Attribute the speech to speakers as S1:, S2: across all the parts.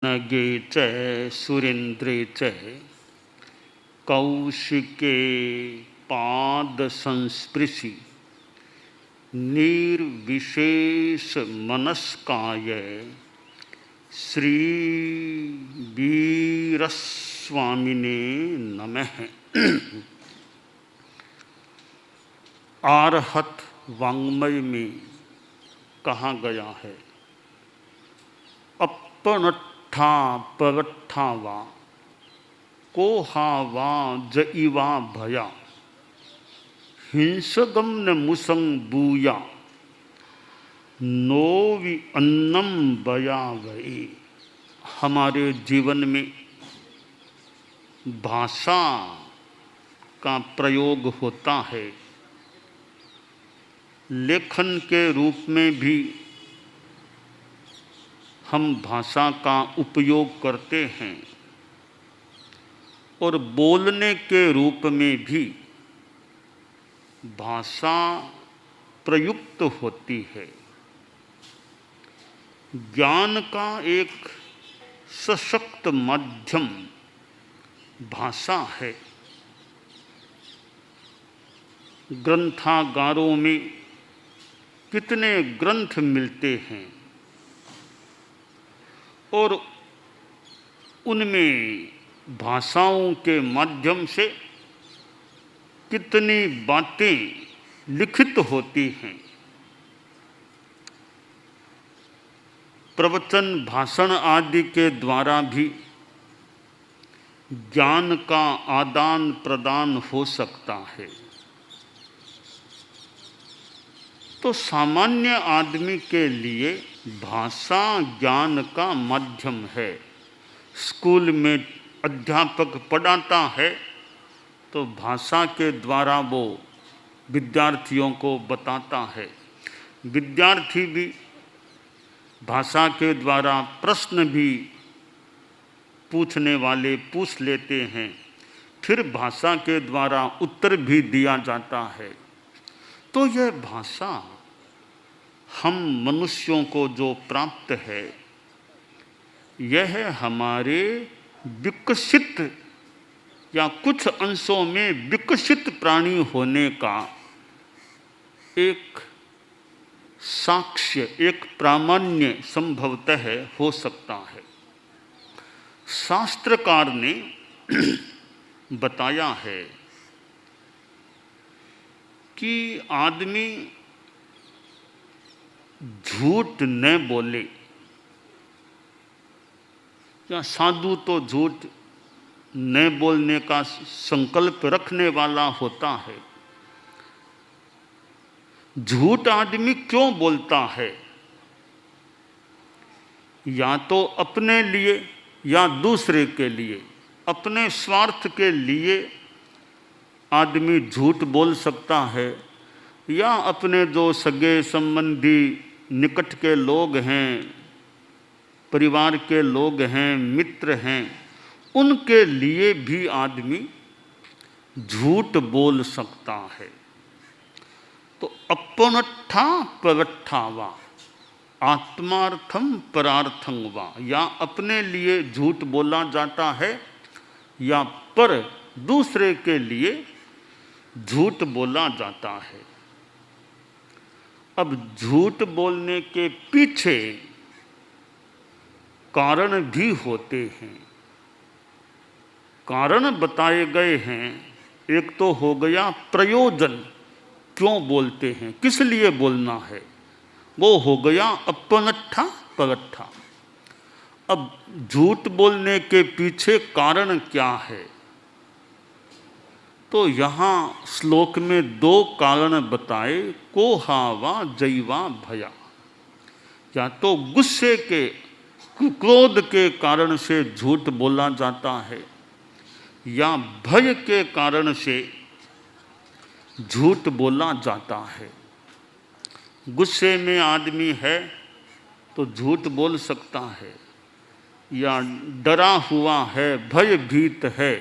S1: नगे च सुरेन्द्रे च कौशिके पाद संस्पृशि निर्विशेष मनस्काय श्री वीरस्वामिने नमः। आरहत वाङ्मय में कहा गया है, अपनट्ठा पवट्ठा वा कोहा वा जईवा भया हिंसगम न मुसंग बूया नोवि अन्नम बया गए। हमारे जीवन में भाषा का प्रयोग होता है, लेखन के रूप में भी हम भाषा का उपयोग करते हैं और बोलने के रूप में भी भाषा प्रयुक्त होती है। ज्ञान का एक सशक्त माध्यम भाषा है। ग्रंथागारों में कितने ग्रंथ मिलते हैं और उनमें भाषाओं के माध्यम से कितनी बातें लिखित होती हैं। प्रवचन भाषण आदि के द्वारा भी ज्ञान का आदान प्रदान हो सकता है। तो सामान्य आदमी के लिए भाषा ज्ञान का माध्यम है। स्कूल में अध्यापक पढ़ाता है तो भाषा के द्वारा वो विद्यार्थियों को बताता है। विद्यार्थी भी भाषा के द्वारा प्रश्न भी पूछने वाले पूछ लेते हैं, फिर भाषा के द्वारा उत्तर भी दिया जाता है। तो यह भाषा हम मनुष्यों को जो प्राप्त है, यह हमारे विकसित या कुछ अंशों में विकसित प्राणी होने का एक साक्ष्य, एक प्रामाण्य संभवतः हो सकता है। शास्त्रकार ने बताया है कि आदमी झूठ न बोले, या साधु तो झूठ न बोलने का संकल्प रखने वाला होता है। झूठ आदमी क्यों बोलता है? या तो अपने लिए या दूसरे के लिए, अपने स्वार्थ के लिए आदमी झूठ बोल सकता है, या अपने जो सगे संबंधी निकट के लोग हैं, परिवार के लोग हैं, मित्र हैं, उनके लिए भी आदमी झूठ बोल सकता है। तो अपनट्ठा पवट्ठा वा आत्मार्थम परार्थं वा, या अपने लिए झूठ बोला जाता है या पर दूसरे के लिए झूठ बोला जाता है। अब झूठ बोलने के पीछे कारण भी होते हैं। कारण बताए गए हैं। एक तो हो गया प्रयोजन, क्यों बोलते हैं, किस लिए बोलना है, वो हो गया अपनट्ठा पवट्ठा। अब झूठ बोलने के पीछे कारण क्या है? तो यहाँ श्लोक में दो कारण बताए, कोहा वा जईवा भया। या तो गुस्से के, क्रोध के कारण से झूठ बोला जाता है, या भय के कारण से झूठ बोला जाता है। गुस्से में आदमी है तो झूठ बोल सकता है, या डरा हुआ है, भयभीत है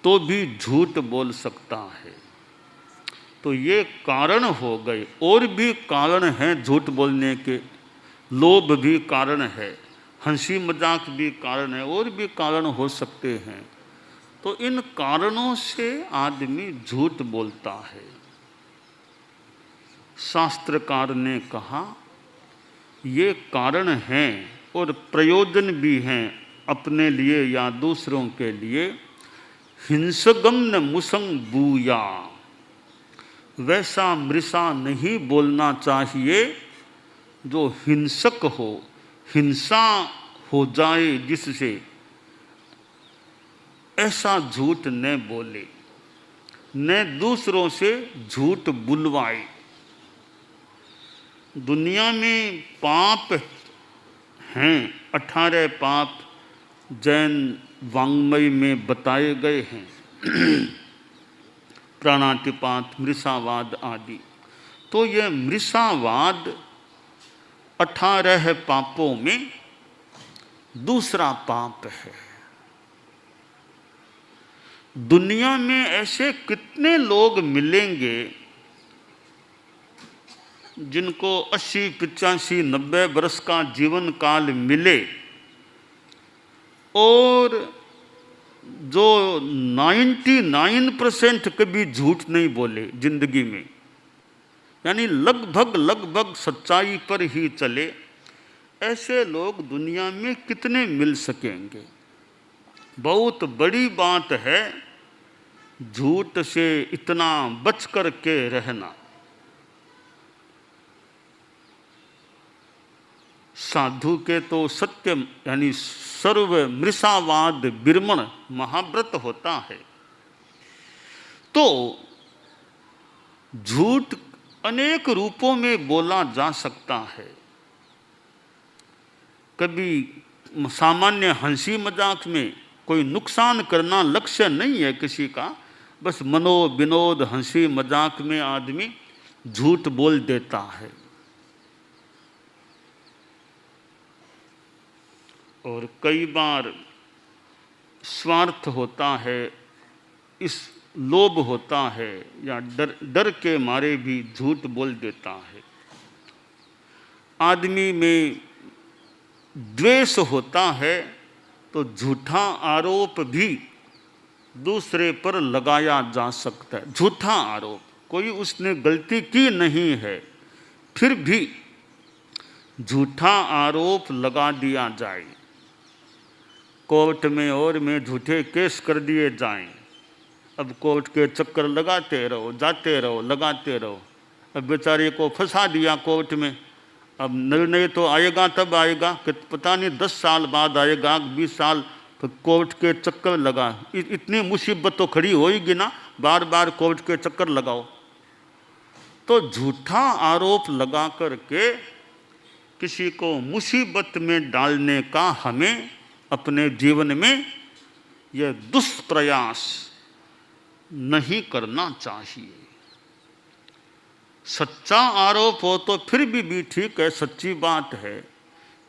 S1: तो भी झूठ बोल सकता है। तो ये कारण हो गए। और भी कारण हैं झूठ बोलने के। लोभ भी कारण है, हंसी मजाक भी कारण है, और भी कारण हो सकते हैं। तो इन कारणों से आदमी झूठ बोलता है। शास्त्रकार ने कहा ये कारण हैं और प्रयोजन भी हैं अपने लिए या दूसरों के लिए। हिंसगम न मुसंग बूया, वैसा मृषा नहीं बोलना चाहिए जो हिंसक हो, हिंसा हो जाए जिससे, ऐसा झूठ न बोले, न दूसरों से झूठ बुलवाए। दुनिया में पाप हैं, 18 पाप जैन वाङ्मय में बताए गए हैं। प्राणातिपात, मृषावाद आदि। तो यह मृषावाद 18 पापों में दूसरा पाप है। दुनिया में ऐसे कितने लोग मिलेंगे जिनको 80, 85, 90 वर्ष का जीवन काल मिले और जो 99% कभी झूठ नहीं बोले जिंदगी में, यानी लगभग सच्चाई पर ही चले। ऐसे लोग दुनिया में कितने मिल सकेंगे? बहुत बड़ी बात है झूठ से इतना बच कर के रहना। साधु के तो सत्य यानी सर्व मृषावाद बिरमण महाव्रत होता है। तो झूठ अनेक रूपों में बोला जा सकता है। कभी सामान्य हंसी मजाक में कोई नुकसान करना लक्ष्य नहीं है किसी का, बस मनो विनोद हंसी मजाक में आदमी झूठ बोल देता है। और कई बार स्वार्थ होता है, इस लोभ होता है या डर के मारे भी झूठ बोल देता है। आदमी में द्वेष होता है तो झूठा आरोप भी दूसरे पर लगाया जा सकता है। झूठा आरोप, कोई उसने गलती की नहीं है फिर भी झूठा आरोप लगा दिया जाए, कोर्ट में और में झूठे केस कर दिए जाएं। अब कोर्ट के चक्कर लगाते रहो, जाते रहो, लगाते रहो। अब बेचारे को फंसा दिया कोर्ट में। अब निर्णय तो आएगा तब आएगा कि पता नहीं 10 साल बाद आएगा, 20 साल, तो कोर्ट के चक्कर लगा। इतनी मुसीबत तो खड़ी होएगी ना, बार बार कोर्ट के चक्कर लगाओ। तो झूठा आरोप लगा करके किसी को मुसीबत में डालने का हमें अपने जीवन में यह दुष्प्रयास नहीं करना चाहिए। सच्चा आरोप हो तो फिर भी ठीक है, सच्ची बात है,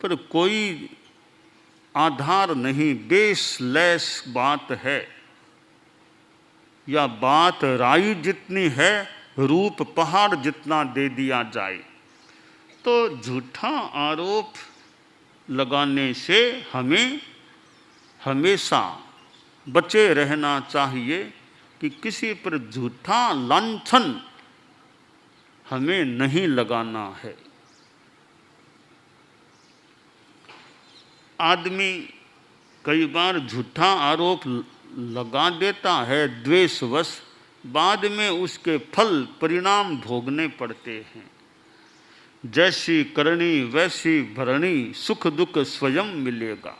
S1: पर कोई आधार नहीं, बेसलेस बात है, या बात राई जितनी है रूप पहाड़ जितना दे दिया जाए, तो झूठा आरोप लगाने से हमें हमेशा बचे रहना चाहिए कि किसी पर झूठा लांछन हमें नहीं लगाना है। आदमी कई बार झूठा आरोप लगा देता है द्वेषवश, बाद में उसके फल परिणाम भोगने पड़ते हैं। जैसी करनी वैसी भरनी, सुख दुख स्वयं मिलेगा।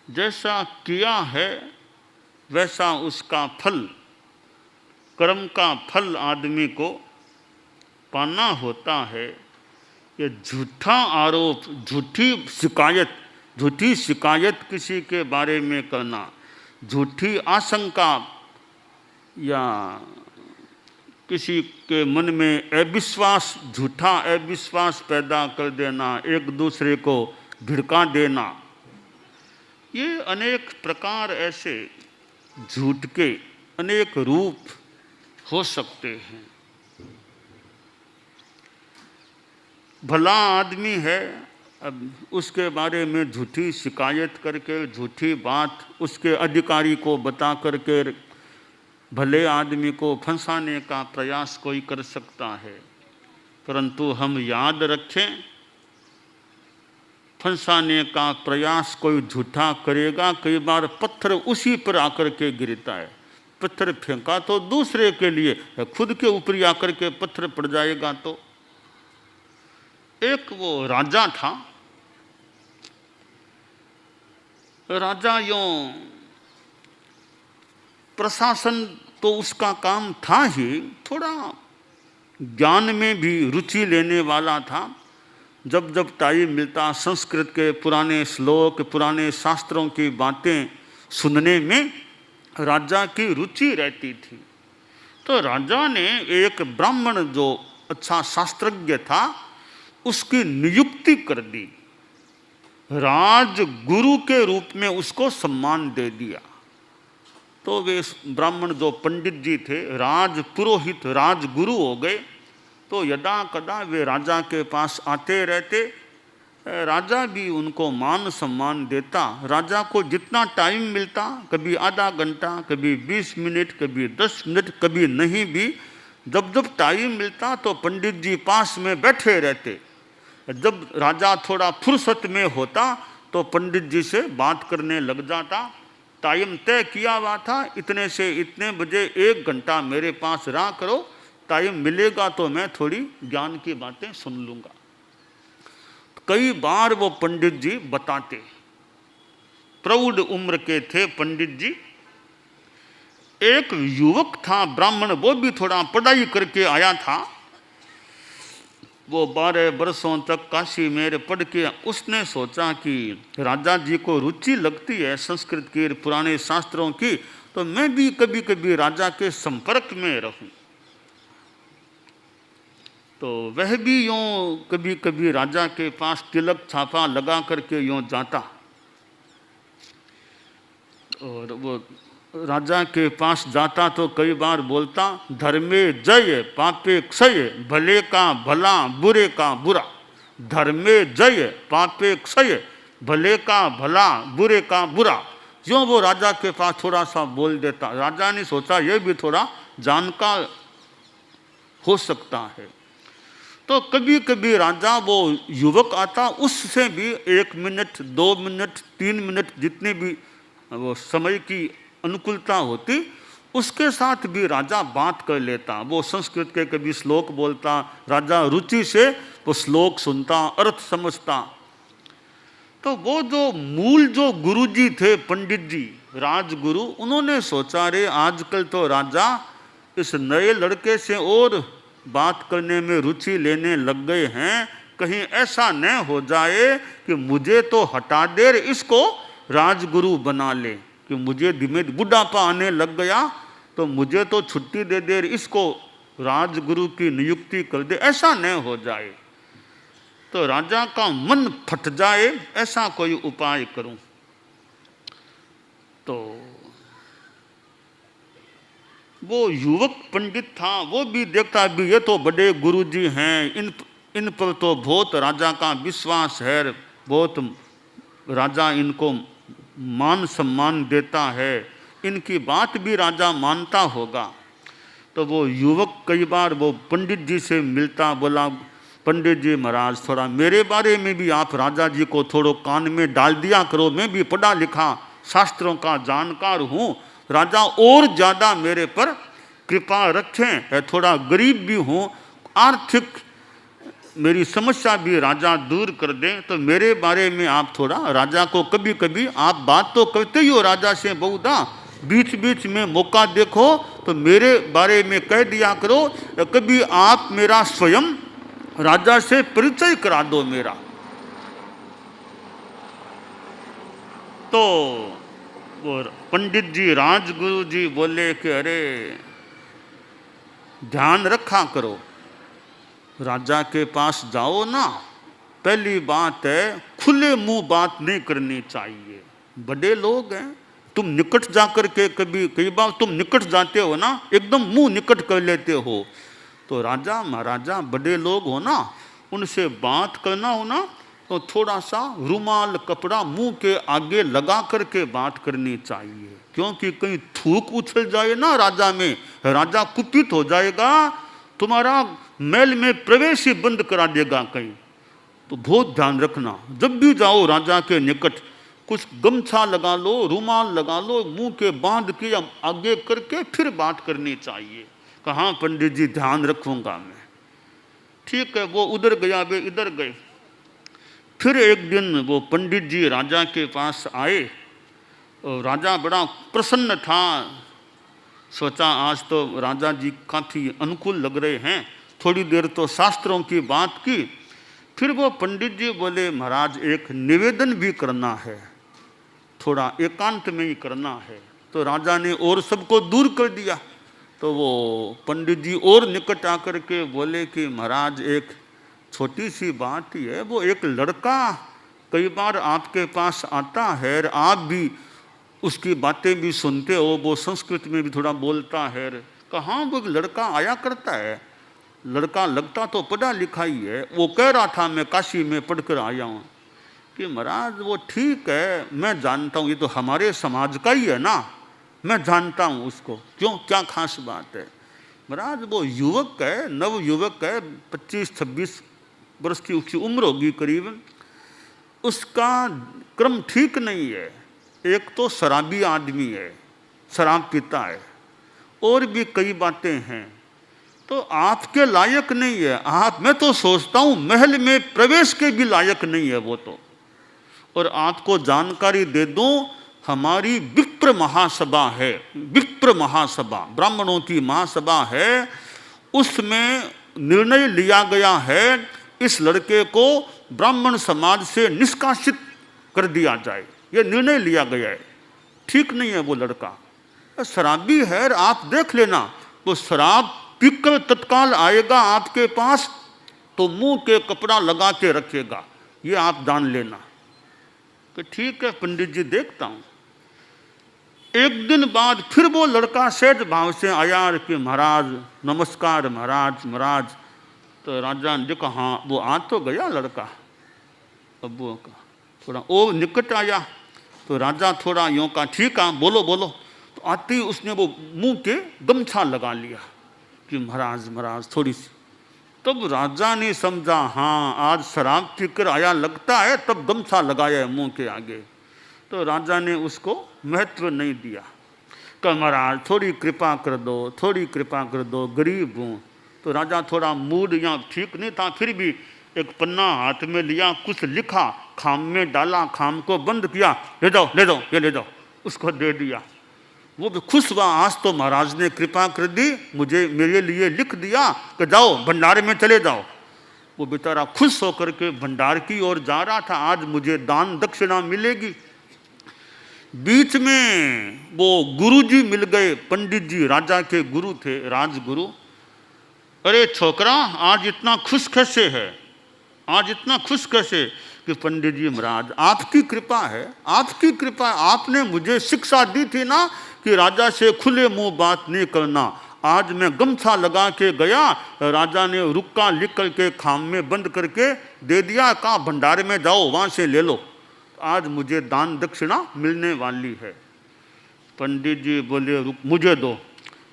S1: जैसा किया है वैसा उसका फल, कर्म का फल आदमी को पाना होता है। ये झूठा आरोप, झूठी शिकायत किसी के बारे में करना, झूठी आशंका या किसी के मन में अविश्वास, झूठा अविश्वास पैदा कर देना, एक दूसरे को भिड़का देना, ये अनेक प्रकार ऐसे झूठ के अनेक रूप हो सकते हैं। भला आदमी है, अब उसके बारे में झूठी शिकायत करके, झूठी बात उसके अधिकारी को बता करके भले आदमी को फंसाने का प्रयास कोई कर सकता है, परंतु हम याद रखें, फंसाने का प्रयास कोई झूठा करेगा, कई बार पत्थर उसी पर आकर के गिरता है। पत्थर फेंका तो दूसरे के लिए, खुद के ऊपर ही आकर के पत्थर पड़ जाएगा। तो एक वो राजा था, राजा यूं प्रशासन तो उसका काम था ही, थोड़ा ज्ञान में भी रुचि लेने वाला था। जब जब टाइम मिलता संस्कृत के पुराने श्लोक, पुराने शास्त्रों की बातें सुनने में राजा की रुचि रहती थी। तो राजा ने एक ब्राह्मण जो अच्छा शास्त्रज्ञ था उसकी नियुक्ति कर दी, राजगुरु के रूप में उसको सम्मान दे दिया। तो वे ब्राह्मण जो पंडित जी थे राज पुरोहित, राजगुरु हो गए। तो यदा कदा वे राजा के पास आते रहते, राजा भी उनको मान सम्मान देता। राजा को जितना टाइम मिलता, कभी आधा घंटा, कभी 20 मिनट, कभी 10 मिनट, कभी नहीं भी, जब जब टाइम मिलता तो पंडित जी पास में बैठे रहते। जब राजा थोड़ा फुर्सत में होता तो पंडित जी से बात करने लग जाता। टाइम तय किया हुआ था, इतने से इतने बजे 1 घंटा मेरे पास रहा करो, टाइम मिलेगा तो मैं थोड़ी ज्ञान की बातें सुन लूँगा। कई बार वो पंडित जी बताते, प्रौढ़ उम्र के थे पंडित जी। एक युवक था ब्राह्मण, वो भी थोड़ा पढ़ाई करके आया था। वो 12 वर्षों तक काशी में पढ़ के उसने सोचा कि राजा जी को रुचि लगती है संस्कृत की, पुराने शास्त्रों की, तो मैं भी कभी कभी राजा के संपर्क में रहूं। तो वह भी यूं कभी कभी राजा के पास तिलक छापा लगा करके यूं जाता, और वो राजा के पास जाता तो कई बार बोलता, धर्मे जय पापे क्षय, भले का भला बुरे का बुरा। धर्मे जय पापे क्षय, भले का भला बुरे का बुरा। यूँ वो राजा के पास थोड़ा सा बोल देता। राजा ने सोचा ये भी थोड़ा जानकार हो सकता है। तो कभी कभी राजा वो युवक आता, उससे भी 1 मिनट, 2 मिनट, 3 मिनट, जितने भी वो समय की अनुकूलता होती, उसके साथ भी राजा बात कर लेता। वो संस्कृत के कभी श्लोक बोलता, राजा रुचि से वो श्लोक सुनता, अर्थ समझता। तो वो जो मूल जो गुरुजी थे पंडित जी, राजगुरु, उन्होंने सोचा रे आजकल तो राजा इस नए लड़के से और बात करने में रुचि लेने लग गए हैं, कहीं ऐसा न हो जाए कि मुझे तो हटा दे, इसको राजगुरु बना ले, कि मुझे धीमे बुढ़ापा आने लग गया तो मुझे तो छुट्टी दे दे, इसको राजगुरु की नियुक्ति कर दे, ऐसा न हो जाए, तो राजा का मन फट जाए, ऐसा कोई उपाय करूं। तो वो युवक पंडित था, वो भी देखता भी ये तो बड़े गुरुजी हैं, इन पर तो बहुत राजा का विश्वास है, बहुत राजा इनको मान सम्मान देता है, इनकी बात भी राजा मानता होगा। तो वो युवक कई बार वो पंडित जी से मिलता, बोला पंडित जी महाराज थोड़ा मेरे बारे में भी आप राजा जी को थोड़ा कान में डाल दिया करो, मैं भी पढ़ा लिखा शास्त्रों का जानकार हूँ, राजा और ज़्यादा मेरे पर कृपा रखें, थोड़ा गरीब भी हूँ, आर्थिक मेरी समस्या भी राजा दूर कर दें, तो मेरे बारे में आप थोड़ा राजा को कभी कभी आप बात तो करते ही हो राजा से बहुधा, बीच बीच में मौका देखो तो मेरे बारे में कह दिया करो, कभी आप मेरा स्वयं राजा से परिचय करा दो मेरा। तो वो पंडित जी राजगुरु जी बोले कि अरे ध्यान रखा करो, राजा के पास जाओ ना, पहली बात है खुले मुंह बात नहीं करनी चाहिए, बड़े लोग हैं, तुम निकट जाकर के कई बार तुम निकट जाते हो ना, एकदम मुंह निकट कर लेते हो, तो राजा महाराजा बड़े लोग हो ना, उनसे बात करना हो ना, तो थोड़ा सा रुमाल कपड़ा मुंह के आगे लगा करके बात करनी चाहिए, क्योंकि कहीं थूक उछल जाए ना राजा में, राजा कुपित हो जाएगा, तुम्हारा महल में प्रवेश ही बंद करा देगा कहीं। तो बहुत ध्यान रखना, जब भी जाओ राजा के निकट कुछ गमछा लगा लो, रुमाल लगा लो, मुंह के बांध के आगे करके फिर बात करनी चाहिए। कहाँ पंडित जी ध्यान रखूंगा मैं। ठीक है, वो उधर गया, वे इधर गए। फिर एक दिन वो पंडित जी राजा के पास आए और राजा बड़ा प्रसन्न था। सोचा आज तो राजा जी काफ़ी अनुकूल लग रहे हैं, थोड़ी देर तो शास्त्रों की बात की। फिर वो पंडित जी बोले महाराज एक निवेदन भी करना है, थोड़ा एकांत में ही करना है। तो राजा ने और सबको दूर कर दिया। तो वो पंडित जी और निकट आकर के बोले कि महाराज एक छोटी सी बात ही है, वो एक लड़का कई बार आपके पास आता है और आप भी उसकी बातें भी सुनते हो, वो संस्कृत में भी थोड़ा बोलता है। कहाँ वो लड़का आया करता है, लड़का लगता तो पढ़ा लिखा ही है। वो कह रहा था मैं काशी में पढ़कर आया हूँ। कि महाराज वो ठीक है, मैं जानता हूँ, ये तो हमारे समाज का ही है ना, मैं जानता हूँ उसको, क्यों क्या खास बात है। महाराज वो युवक है, नव युवक है, 25-26 वर्ष की उसकी उम्र होगी करीब। उसका क्रम ठीक नहीं है, एक तो शराबी आदमी है, शराब पीता है, और भी कई बातें हैं, तो आपके लायक नहीं है। आप, मैं तो सोचता हूँ महल में प्रवेश के भी लायक नहीं है वो तो। और आपको जानकारी दे दूं, हमारी विप्र महासभा है, विप्र महासभा ब्राह्मणों की महासभा है, उसमें निर्णय लिया गया है इस लड़के को ब्राह्मण समाज से निष्कासित कर दिया जाए, यह निर्णय लिया गया है। ठीक नहीं है वो लड़का, शराबी है, आप देख लेना, वो शराब पीकर तत्काल आएगा आपके पास तो मुंह के कपड़ा लगा के रखेगा, ये आप जान लेना। तो ठीक है पंडित जी देखता हूँ। एक दिन बाद फिर वो लड़का सहज भाव से आया कि महाराज नमस्कार महाराज महाराज। तो राजा ने देखा हाँ वो आ तो गया लड़का। अब वो थोड़ा ओ निकट आया तो राजा थोड़ा यूँ का ठीक है बोलो बोलो। तो आते ही उसने वो मुंह के गमछा लगा लिया कि महाराज महाराज थोड़ी सी। तब राजा ने समझा हाँ आज शराब पीकर आया लगता है, तब गमछा लगाया है मुंह के आगे। तो राजा ने उसको महत्व नहीं दिया। कहा महाराज थोड़ी कृपा कर दो, थोड़ी कृपा कर दो, गरीब हूँ। तो राजा थोड़ा मूड यहाँ ठीक नहीं था, फिर भी एक पन्ना हाथ में लिया, कुछ लिखा, खाम में डाला, खाम को बंद किया, ले जाओ ले जाओ ये ले जाओ, उसको दे दिया। वो भी खुश हुआ, आज तो महाराज ने कृपा कर दी, मुझे मेरे लिए लिख दिया कि जाओ भंडारे में चले जाओ। वो बेचारा खुश होकर के भंडार की ओर जा रहा था, आज मुझे दान दक्षिणा मिलेगी। बीच में वो गुरुजी मिल गए, पंडित जी राजा के गुरु थे, राजगुरु। अरे छोकरा आज इतना खुश कैसे है, आज इतना खुश कैसे? कि पंडित जी महाराज आपकी कृपा है, आपकी कृपा, आपने मुझे शिक्षा दी थी ना कि राजा से खुले मुंह बात नहीं करना। आज मैं गमछा लगा के गया, राजा ने रुक्का लिख करके खाम में बंद करके दे दिया, कहा भंडारे में जाओ वहाँ से ले लो, आज मुझे दान दक्षिणा मिलने वाली है। पंडित जी बोले रुक मुझे दो,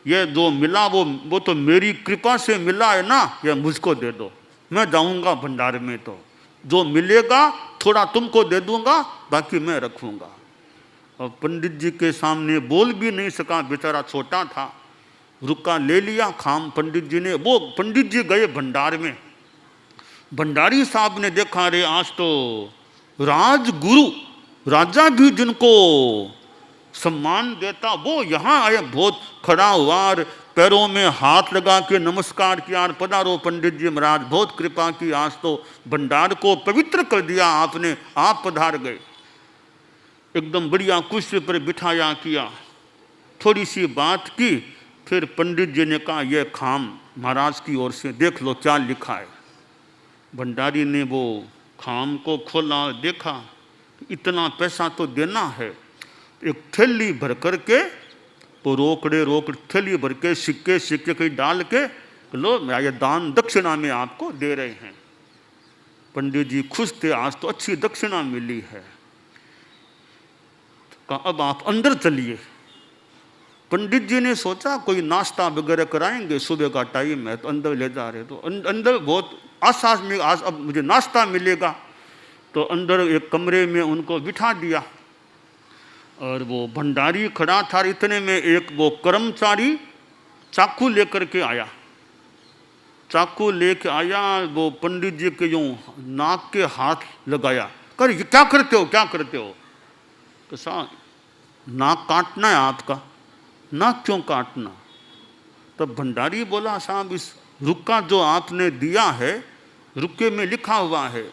S1: ये जो मिला वो तो मेरी कृपा से मिला है ना, ये मुझको दे दो, मैं जाऊँगा भंडारे में, तो जो मिलेगा थोड़ा तुमको दे दूंगा, बाकी मैं रखूँगा। और पंडित जी के सामने बोल भी नहीं सका, बेचारा छोटा था, रुक्का ले लिया खाम पंडित जी ने। वो पंडित जी गए भंडार में, भंडारी साहब ने देखा रे आज तो राजगुरु, राजा भी जिनको सम्मान देता वो यहाँ आए, बहुत खड़ा हुआ और पैरों में हाथ लगा के नमस्कार किया, पधारो पंडित जी महाराज, बहुत कृपा की, आज तो भंडार को पवित्र कर दिया आपने, आप पधार गए। एकदम बढ़िया कुर्सी पर बिठाया किया, थोड़ी सी बात की, फिर पंडित जी ने कहा यह खाम महाराज की ओर से देख लो क्या लिखा है। भंडारी ने वो खाम को खोला, देखा इतना पैसा तो देना है। एक थैली भर करके तो रोकड़े थैली भर के सिक्के सिक्के कहीं डाल के लो, ये दान दक्षिणा में आपको दे रहे हैं। पंडित जी खुश थे, आज तो अच्छी दक्षिणा मिली है। कहा अब आप अंदर चलिए। पंडित जी ने सोचा कोई नाश्ता वगैरह कराएंगे, सुबह का टाइम है, तो अंदर ले जा रहे। तो अंदर बहुत आसास में आज अब मुझे नाश्ता मिलेगा, तो अंदर एक कमरे में उनको बिठा दिया। और वो भंडारी खड़ा था, इतने में एक वो कर्मचारी चाकू लेकर के आया। चाकू लेके आया, वो पंडित जी के यूं नाक के हाथ लगाया, कर ये क्या करते हो, क्या करते हो? तो साहब नाक काटना है आपका। नाक क्यों काटना? तब भंडारी बोला, साहब इस रुक्का जो आपने दिया है, रुक्के में लिखा हुआ है।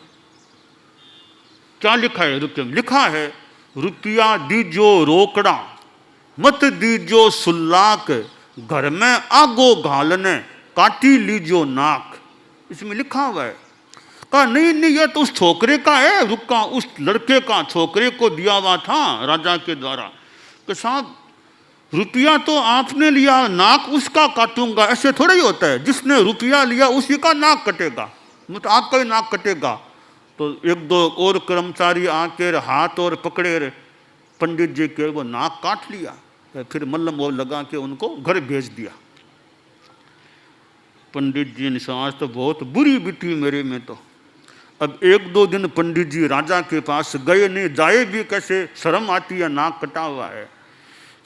S1: क्या लिखा है रुक्के में? लिखा है रुपया दीजो रोकड़ा, मत दीजो सुल्लाक, घर में आगो घालने काटी लीजो नाक। इसमें लिखा हुआ है। कहा नहीं नहीं, ये तो उस छोकरे का है रुक्का, उस लड़के का, छोकरे को दिया हुआ था राजा के द्वारा। कि साहब रुपया तो आपने लिया, नाक उसका काटूंगा, ऐसे थोड़ा ही होता है। जिसने रुपया लिया उसी का नाक कटेगा, मतलब आपका ही नाक कटेगा। तो एक दो और कर्मचारी आके हाथ और पकड़े पंडित जी के, वो नाक काट लिया, फिर मल्लम वो लगा के उनको घर भेज दिया। पंडित जी ने कहा आज तो बहुत बुरी बीती मेरे में। तो अब एक दो दिन पंडित जी राजा के पास गए नहीं, जाए भी कैसे, शर्म आती है, नाक कटा हुआ है।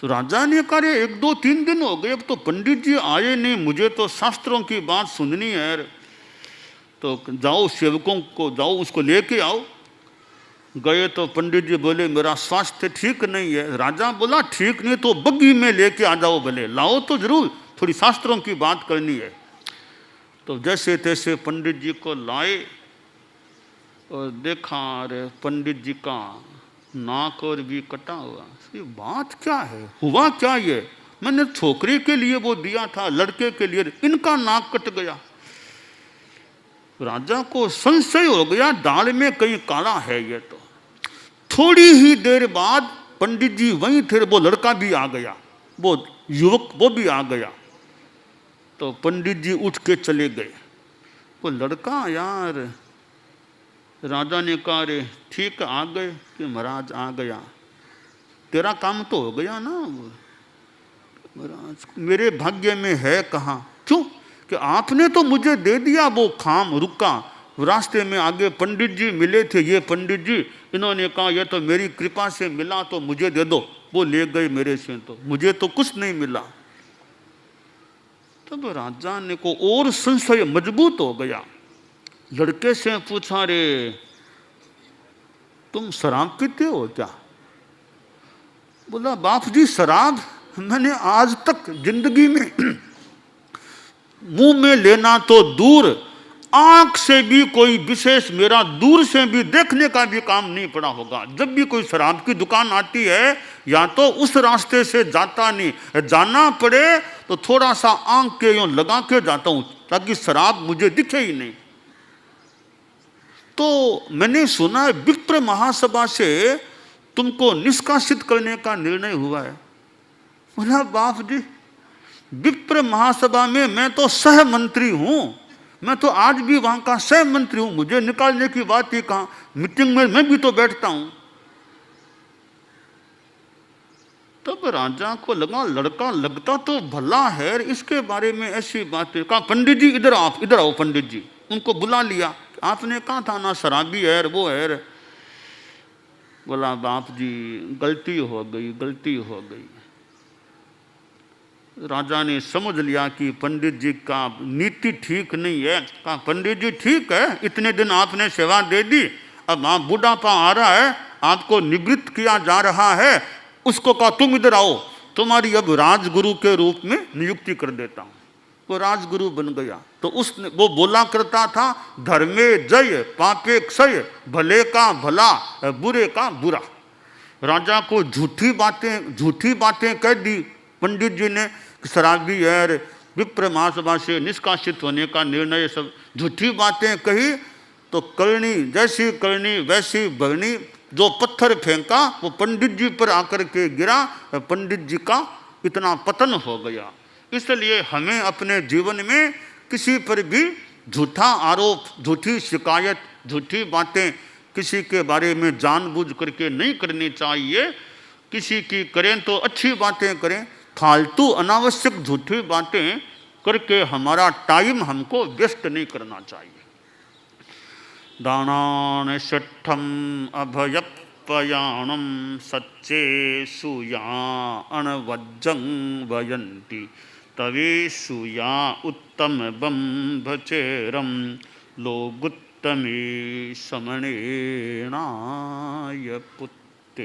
S1: तो राजा ने कहा एक दो तीन दिन हो गए, अब तो पंडित जी आए नहीं, मुझे तो शास्त्रों की बात सुननी है। तो जाओ सेवकों को, जाओ उसको लेके आओ। गए तो पंडित जी बोले मेरा स्वास्थ्य ठीक नहीं है। राजा बोला ठीक नहीं तो बग्गी में लेके आ जाओ, भले लाओ तो जरूर, थोड़ी शास्त्रों की बात करनी है। तो जैसे तैसे पंडित जी को लाए और देखा, अरे पंडित जी का नाक और भी कटा हुआ। ये बात क्या है, हुआ क्या? ये मैंने छोकरे के लिए वो दिया था, लड़के के लिए, इनका नाक कट गया। राजा को संशय हो गया, दाल में कहीं काला है ये। तो थोड़ी ही देर बाद पंडित जी वहीं थे, वो लड़का भी आ गया, वो युवक वो भी आ गया। तो पंडित जी उठ के चले गए। वो लड़का यार, राजा ने कहा अरे ठीक आ गए कि महाराज आ गया, तेरा काम तो हो गया ना। महाराज मेरे भाग्य में है कहाँ? क्यों? कि आपने तो मुझे दे दिया वो खाम रुक्का। रास्ते में आगे पंडित जी मिले थे, ये पंडित जी, इन्होंने कहा ये तो मेरी कृपा से मिला तो मुझे दे दो। वो ले गए मेरे से, तो मुझे तो कुछ नहीं मिला। तब राजा ने को और संशय मजबूत हो गया। लड़के से पूछा रे तुम शराब पीते हो क्या? बोला बाप जी शराब मैंने आज तक जिंदगी में मुंह में लेना तो दूर, आंख से भी कोई विशेष मेरा दूर से भी देखने का भी काम नहीं पड़ा होगा। जब भी कोई शराब की दुकान आती है, या तो उस रास्ते से जाता नहीं, जाना पड़े तो थोड़ा सा आंख के यूं लगा के जाता हूं ताकि शराब मुझे दिखे ही नहीं। तो मैंने सुना है विप्र महासभा से तुमको निष्कासित करने का निर्णय हुआ है। बोला बाप जी विप्र महासभा में मैं तो सह मंत्री हूं, मैं तो आज भी वहां का सह मंत्री हूं, मुझे निकालने की बात ही कहां, मीटिंग में मैं भी तो बैठता हूं। तब राजा को लगा लड़का लगता तो भला है, इसके बारे में ऐसी बातें। कहा पंडित जी इधर आप, इधर आओ पंडित जी। उनको बुला लिया, आपने कहा था ना शराबी है वो है। बोला बाप जी गलती हो गई, गलती हो गई। राजा ने समझ लिया कि पंडित जी का नीति ठीक नहीं है। कहा पंडित जी ठीक है, इतने दिन आपने सेवा दे दी, अब आप बुढ़ापा आ रहा है, आपको निवृत्त किया जा रहा है। उसको कहा तुम इधर आओ, तुम्हारी अब राजगुरु के रूप में नियुक्ति कर देता हूं। वो राजगुरु बन गया। तो उसने वो बोला करता था धर्मे जय पापे क्षय, भले का भला बुरे का बुरा। राजा को झूठी बातें कह दी पंडित जी ने, शराबी है, विप्र महासभा से निष्कासित होने का निर्णय, सब झूठी बातें कही। तो करनी जैसी करनी वैसी भरनी, जो पत्थर फेंका वो पंडित जी पर आकर के गिरा, पंडित जी का इतना पतन हो गया। इसलिए हमें अपने जीवन में किसी पर भी झूठा आरोप, झूठी शिकायत, झूठी बातें किसी के बारे में जानबूझ करके नहीं करनी चाहिए। किसी की करें तो अच्छी बातें करें, फालतू अनावश्यक झूठी बातें करके हमारा टाइम हमको वेस्ट नहीं करना चाहिए। दानान षट्ठम अभयपयाणम सच्चे सुया अणवज्जं वयन्ति तवेषु या उत्तम बंभचेरम लोगुत्तमे समणेनाय पुत्र।